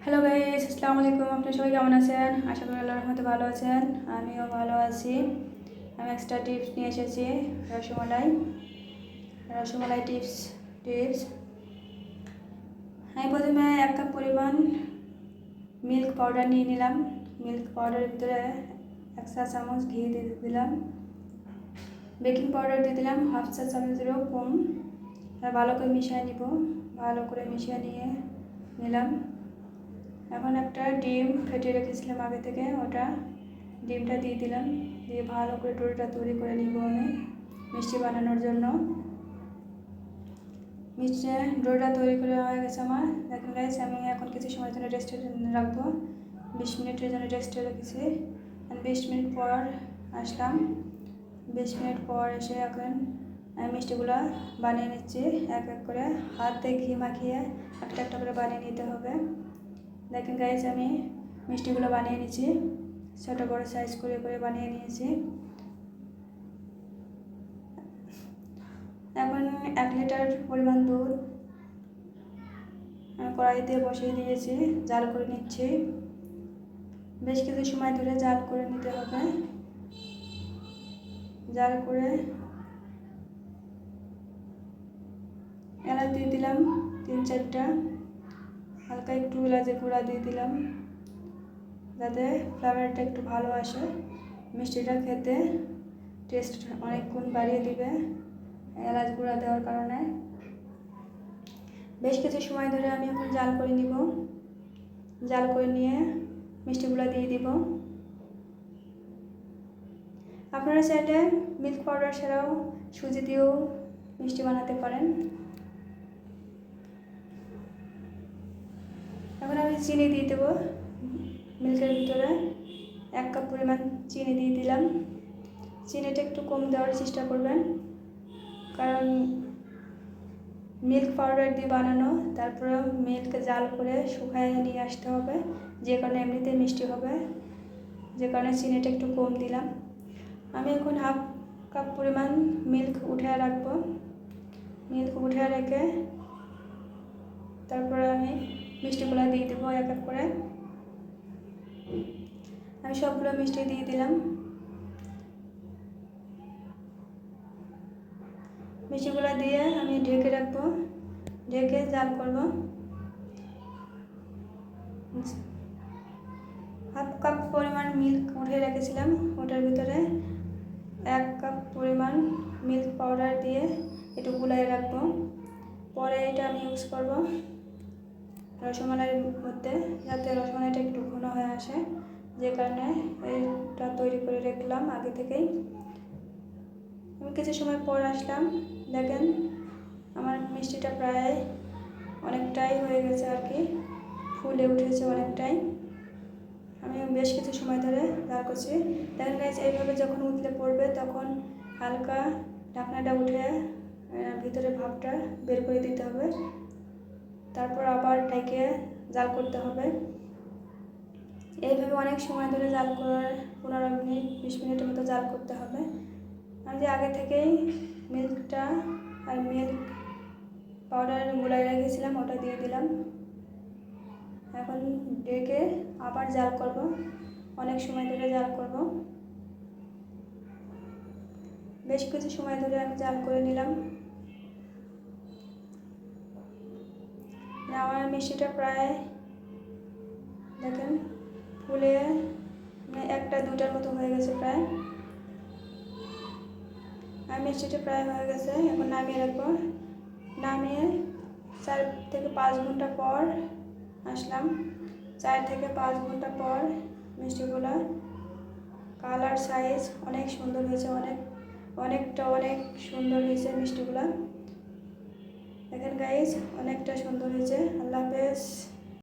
Hello guys, আসসালামু আলাইকুম। আপনারা সবাই কেমন আছেন? আশা করি আল্লাহর রহমতে ভালো আছেন। আমিও ভালো আছি। আমি এক্সট্রা টিপস নিয়ে এসেছি। রসমালাই রসমালাই টিপস। আমি প্রথমে 1 কাপ পরিমাণ মিল্ক পাউডার নিয়ে নিলাম। মিল্ক পাউডারের ভিতরে 1 চা চামচ ঘি দিয়ে দিলাম। বেকিং পাউডার দিয়ে দিলাম 1/2 চা চামচেরও কম। ভালো করে মিশিয়ে নিব। ভালো করে মিশিয়ে নিয়ে নিলাম। এখন একটা ডিম ফেটিয়ে রেখেছিলাম আগে থেকে, ওটা ডিমটা দিয়ে দিলাম। দিয়ে ভালো করে ডোটা তৈরি করে নিব আমি মিষ্টি বানানোর জন্য। ডোটা তৈরি করে হয়ে গেছে আমার। দেখেন গাইস, আমি এখন কিছু সময়ের জন্য রেস্টে রাখবো। 20 মিনিটের জন্য রেস্টে রেখেছি। 20 মিনিট পর আসলাম। 20 মিনিট পর এসে এখন আমি মিষ্টিগুলো বানিয়ে নিচ্ছি। এক এক করে হাতে ঘি মাখিয়ে একটা একটা করে বানিয়ে নিতে হবে। দেখেন গাইস, আমি মিষ্টিগুলো বানিয়ে নিয়েছি। ছোটো বড়ো সাইজ করে করে বানিয়ে নিয়েছি। এখন 1 লিটার পরিমাণ দুধ কড়াইতে বসিয়ে দিয়েছি, জাল করে নিচ্ছি। বেশ কিছু সময় ধরে জাল করে নিতে হবে। জাল করে এলাচ দিয়ে দিলাম 3-4টা। হালকা একটু এলাচের গুঁড়া দিয়ে দিলাম যাতে ফ্লেভারটা একটু ভালো আসে। মিষ্টিটা খেতে টেস্ট অনেক গুণ বাড়িয়ে দিবে এলাচ গুঁড়া দেওয়ার কারণে। বেশ কিছু সময় ধরে আমি এখন জাল করে নিব। জাল করে নিয়ে মিষ্টিগুলো দিয়ে দিব। আপনারা চাইলে মিল্ক পাউডার ছাড়াও সুজি দিয়েও মিষ্টি বানাতে পারেন। এখন আমি চিনি দিয়ে দেবো মিল্কের ভিতরে। 1 কাপ পরিমাণ চিনি দিয়ে দিলাম। চিনিটা একটু কম দেওয়ার চেষ্টা করবেন, কারণ মিল্ক পাউডার দিয়ে বানানো, তারপরে মিল্ক জাল করে শুকায় নিয়ে আসতে হবে, যে কারণে এমনিতে মিষ্টি হবে, যে কারণে চিনিটা একটু কম দিলাম। আমি এখন 1/2 কাপ পরিমাণ মিল্ক উঠিয়ে রাখবো। মিল্ক উঠিয়ে রেখে তারপরে আমি মিষ্টিগুলো দিয়ে দেবো এক এক করে। আমি সবগুলো মিষ্টি দিয়ে দিলাম। মিষ্টিগুলো দিয়ে আমি ঢেকে রাখবো, ঢেকে জাল করব। 1/2 কাপ পরিমাণ মিল্ক উঠিয়ে রেখেছিলাম, ওটার ভিতরে 1 কাপ পরিমাণ মিল্ক পাউডার দিয়ে একটু গুলিয়ে রাখবো। পরে এটা আমি ইউজ করব রসমালাইয়ের মধ্যে, যাতে রসমালাইটা একটু ঘন হয়ে আসে, যে কারণে এটা তৈরি করে রাখলাম আগে থেকেই। আমি কিছু সময় পর আসলাম। দেখেন আমার মিষ্টিটা প্রায় অনেকটাই হয়ে গেছে আর কি, ফুলে উঠেছে অনেকটাই। আমি বেশ কিছু সময় ধরে জাল করছি। দেখেন গাইস, এইভাবে যখন উতলে পড়বে তখন হালকা ঢাকনাটা উঠে ভিতরে ভাপটা বের করে দিতে হবে। তারপর আবার ঢেকে জাল করতে হবে। এইভাবে অনেক সময় ধরে জাল করার 15 মিনিট 20 মিনিটের মতো জাল করতে হবে। আমি যে আগে থেকেই মিল্কটা আর মিল্ক পাউডার গুলাই রেখেছিলাম, ওটা দিয়ে দিলাম। এখন ঢেকে আবার জাল করব, অনেক সময় ধরে জাল করব। বেশ কিছু সময় ধরে আমি জাল করে নিলাম। আমার মিষ্টিটা প্রায় দেখেন ফুলে 1-2টার মতো হয়ে গেছে প্রায়। আর মিষ্টিটা প্রায় হয়ে গেছে। এখন নামিয়ে রাখবো। নামিয়ে 4 থেকে 5 ঘন্টা পর আসলাম। 4 থেকে 5 ঘন্টা পর মিষ্টিগুলো কালার সাইজ অনেক সুন্দর হয়েছে, অনেক সুন্দর হয়েছে মিষ্টিগুলো। দেখেন গাইস, অনেকটা সুন্দর হয়েছে। আল্লাহ হাফেজ।